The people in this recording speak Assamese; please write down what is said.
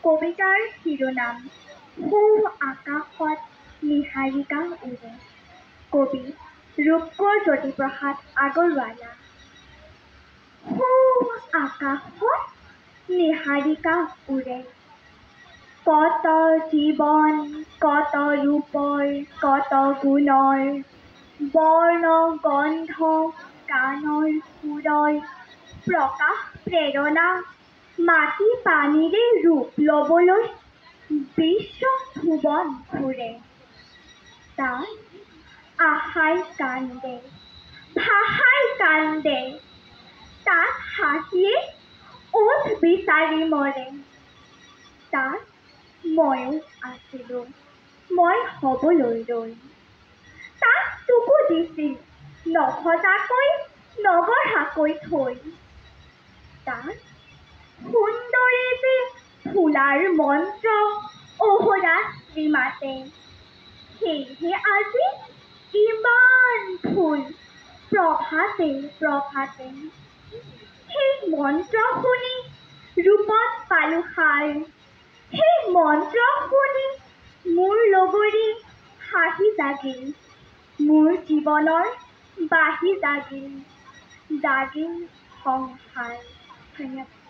কবিতাৰ শিৰোনাম সৌ আকাশত নীহাৰিকা উৰে। কবি ৰূপকোঁৱৰ জ্যোতিপ্ৰসাদ আগৰৱালা। সৌ আকাশত নীহাৰিকা উৰে, কত জীৱন, কত ৰূপৰ, কত গুণৰ, বৰ্ণ গন্ধ গানৰ সুৰৰ, প্ৰকাশ প্ৰেৰণা মাটি পানীৰে ৰূপ ল'বলৈ বিশ্ব ভুৱন ঘূৰে। তাত আশাই কান্দে, ভাষাই কান্দে, তাত হাঁহিয়ে ওঠ বিচাৰি মৰে। তাত ময়ো আছিলোঁ, মই হ'বলৈ ৰৈ। তাত তোকো দিছিল নভজাকৈ নগঢ়াকৈ থৈ। তাত সুন্দৰে যে ফুলাৰ মন্ত্ৰ অহোৰাত্ৰি মাতে, সেয়েহে আজি ইমান ফুল প্ৰভাতে প্ৰভাতে। সেই মন্ত্ৰ শুনি ৰূপত পালোঁ সাৰ, সেই মন্ত্ৰ শুনি মোৰ লগৰী হাঁহি জাগিল, মোৰ জীৱনৰ বাঁহী জাগিল, জাগিল সংসাৰ। ধন্যবাদ।